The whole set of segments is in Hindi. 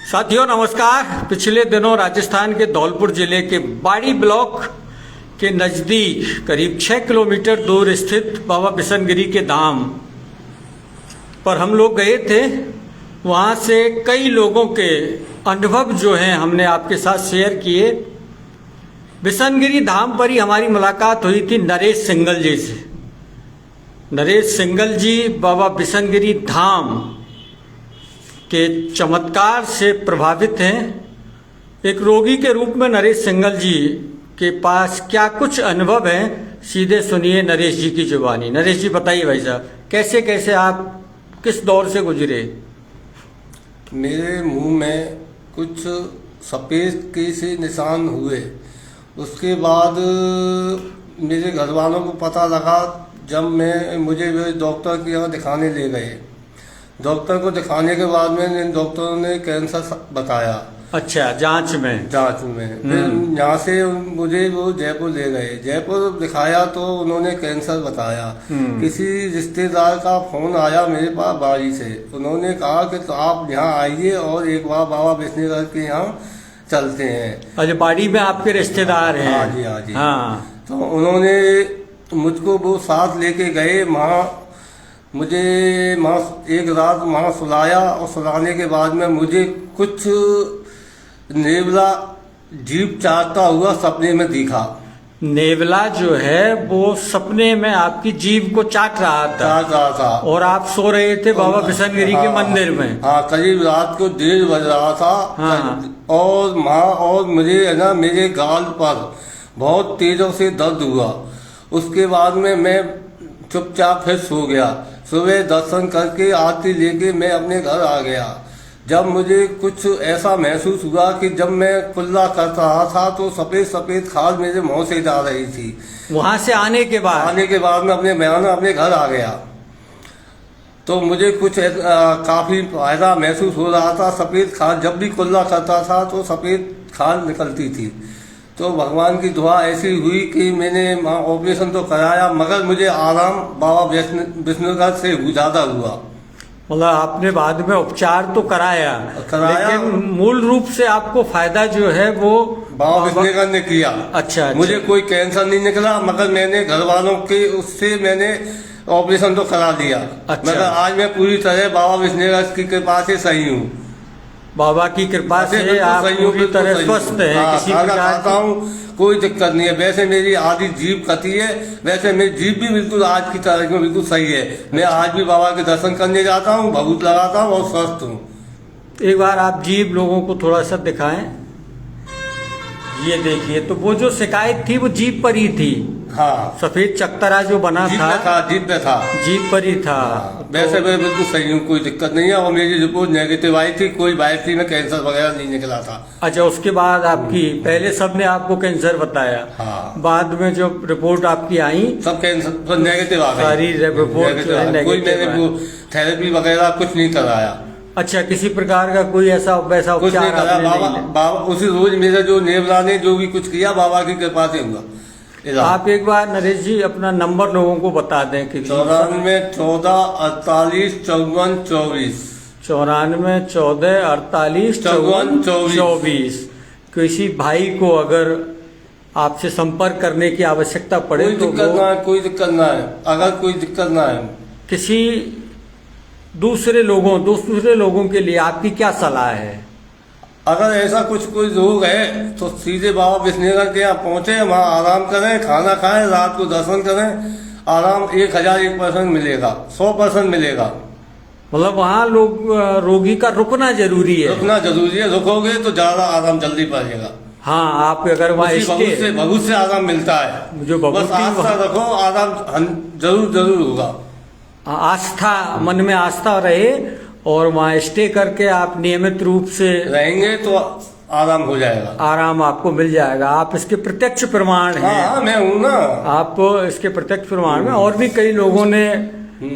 साथियों नमस्कार। पिछले दिनों राजस्थान के धौलपुर जिले के बाड़ी ब्लॉक के नज़दीक करीब 6 किलोमीटर दूर स्थित बाबा बिशनगिरी के धाम पर हम लोग गए थे। वहाँ से कई लोगों के अनुभव जो हैं हमने आपके साथ शेयर किए। बिशनगिरी धाम पर ही हमारी मुलाकात हुई थी नरेश सिंगल जी से। नरेश सिंगल जी बाबा बिशनगिरी धाम के चमत्कार से प्रभावित हैं। एक रोगी के रूप में नरेश सिंगल जी के पास क्या कुछ अनुभव हैं, सीधे सुनिए नरेश जी की जुबानी। नरेश जी बताइए भाई साहब, कैसे कैसे आप किस दौर से गुजरे? मेरे मुंह में कुछ सफ़ेद के से निशान हुए। उसके बाद मेरे घर वालों को पता लगा जब मुझे डॉक्टर के यहाँ दिखाने ले गए। डॉक्टर को दिखाने के बाद में डॉक्टरों ने कैंसर बताया। अच्छा, जांच में फिर यहाँ से मुझे वो जयपुर ले गए। जयपुर दिखाया तो उन्होंने कैंसर बताया। किसी रिश्तेदार का फोन आया मेरे पास बाड़ी से। उन्होंने कहा कि तो आप यहाँ आइए और एक बार बाबा बिशनगिरी के यहाँ चलते हैं। अच्छा, बाड़ी में आपके रिश्तेदार हैं? हाँ जी, हाँ जी। हाँ, तो उन्होंने मुझको वो साथ लेके गए। मुझे एक रात वहाँ सुलाया और सुलाने के बाद में मुझे कुछ नेवला जीभ चाटता हुआ सपने में दिखा। नेवला जो है वो सपने में आपकी जीभ को चाट रहा था और आप सो रहे थे बाबा बिशनगिरी के मंदिर में। हाँ, करीब रात को 1:30 बज रहा था। हाँ। और मुझे है ना, मेरे गाल पर बहुत तेजों से दर्द हुआ। उसके बाद में मैं चुपचाप फिर सो गया। सुबह दर्शन करके आरती लेके मैं अपने घर आ गया। जब मुझे कुछ ऐसा महसूस हुआ कि जब मैं कुल्ला कर रहा था तो सफेद सफेद खाल मेरे मुंह से जा रही थी। वहां से आने के बाद में अपने घर आ गया तो मुझे कुछ काफी फायदा महसूस हो रहा था। सफेद खाल जब भी कुल्ला करता था तो सफेद खाल निकलती थी। तो भगवान की दुआ ऐसी हुई कि मैंने ऑपरेशन तो कराया मगर मुझे आराम बाबा बिशनगिरी से ज्यादा हुआ। मतलब आपने बाद में उपचार तो कराया लेकिन मूल रूप से आपको फायदा जो है वो बाबा बिशनगिरी ने किया। अच्छा। मुझे कोई कैंसर नहीं निकला मगर मैंने घर वालों के उससे मैंने ऑपरेशन तो करा लिया। अच्छा। मगर आज मैं पूरी तरह बाबा बिशनगिरी की कृपा से सही हूँ। बाबा की कृपा से आप पूरी तरह स्वस्थ हैं। किसी प्रकार खाता हूँ, कोई दिक्कत नहीं है। वैसे मेरी आधी जीभ कटी है, वैसे मेरी जीभ भी बिल्कुल आज की तारीख में बिल्कुल सही है। मैं आज भी बाबा के दर्शन करने जाता हूँ, भभूत लगाता हूँ और स्वस्थ हूँ। एक बार आप जीभ लोगों को थोड़ा सा दिखाएं। ये देखिए, तो वो जो शिकायत थी वो जीभ पर ही थी। हाँ, सफेद चकतरा जो बना था जीभ पे था, जीभ पर ही था। हाँ, वैसे मैं बिल्कुल सही हूँ, कोई दिक्कत नहीं है। और मेरी रिपोर्ट नेगेटिव आई थी, कोई बायोप्सी में कैंसर वगैरह नहीं निकला था। अच्छा, उसके बाद आपकी पहले सबने आपको कैंसर बताया। हाँ। बाद में जो रिपोर्ट आपकी आई सब कैंसर नेगेटिव आ गई। सारी रिपोर्ट कोई मैंने थेरेपी वगैरह कुछ नहीं कराया। अच्छा, किसी प्रकार का कोई ऐसा वैसा कुछ नहीं करा। बाबा उसी रोज मेरा जो नेवला ने जो भी कुछ किया बाबा की कृपा से हुआ। आप एक बार नरेश जी अपना नंबर लोगों को बता दें कि 94 14 48 54 24 94 14 48 54 24। किसी भाई को अगर आपसे संपर्क करने की आवश्यकता पड़े कोई तो कोई दिक्कत ना है। अगर कोई दिक्कत ना है, किसी दूसरे लोगों के लिए आपकी क्या सलाह है? अगर ऐसा कोई रोग है तो सीधे बाबा बिशनगिरी के यहाँ पहुंचे, वहाँ आराम करें, खाना खाएं, रात को दर्शन करें। आराम 1001% मिलेगा, 100% मिलेगा। मतलब वहाँ रोगी का रुकना जरूरी है। रुकना जरूरी है। रुकोगे तो ज्यादा आराम जल्दी पड़ेगा। हाँ, आप अगर वहाँ बहुत से आराम मिलता है। जो बस आस्था रखो, आराम जरूर होगा। आस्था, मन में आस्था रहे और वहाँ स्टे करके आप नियमित रूप से रहेंगे तो आराम हो जाएगा। आराम आपको मिल जाएगा। आप इसके प्रत्यक्ष प्रमाण हैं। हाँ, मैं हूँ ना। आप इसके प्रत्यक्ष प्रमाण में और भी कई लोगों ने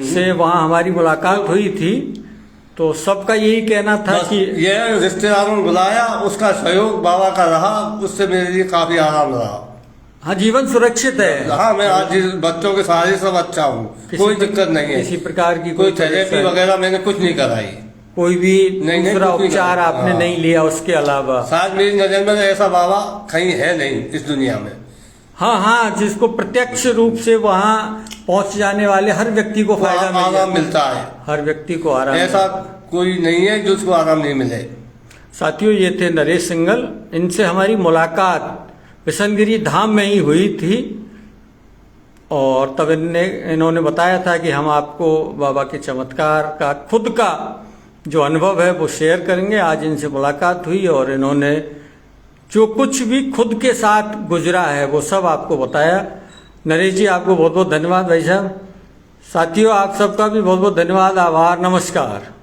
से वहाँ हमारी मुलाकात हुई थी तो सबका यही कहना था कि ये रिश्तेदारों ने बुलाया, उसका सहयोग बाबा का रहा, उससे मेरे लिए काफी आराम रहा। हाँ, जीवन सुरक्षित है। हाँ, मैं आज बच्चों के सारे सब अच्छा हूँ, कोई दिक्कत नहीं है। किसी प्रकार की कोई थेरेपी वगैरह मैंने कुछ नहीं कराई। कोई भी नहीं, दूसरा कुछ भी उपचार नहीं। आपने हाँ। नहीं लिया उसके अलावा? शायद मेरी नजर में तो ऐसा बाबा कहीं है नहीं इस दुनिया में। हाँ हाँ, जिसको प्रत्यक्ष रूप से वहाँ पहुंच जाने वाले हर व्यक्ति को फायदा मिल आराम जाता है। मिलता है, हर व्यक्ति को आराम ऐसा कोई नहीं है जिसको आराम नहीं मिले। साथियों, ये थे नरेश सिंघल। इनसे हमारी मुलाकात बिशनगिरी धाम में ही हुई थी और तब इन्होंने बताया था कि हम आपको बाबा के चमत्कार का खुद का जो अनुभव है वो शेयर करेंगे। आज इनसे मुलाकात हुई और इन्होंने जो कुछ भी खुद के साथ गुजरा है वो सब आपको बताया। नरेश जी, आपको बहुत बहुत धन्यवाद भाई साहब। साथियों, आप सबका भी बहुत बहुत धन्यवाद, आभार, नमस्कार।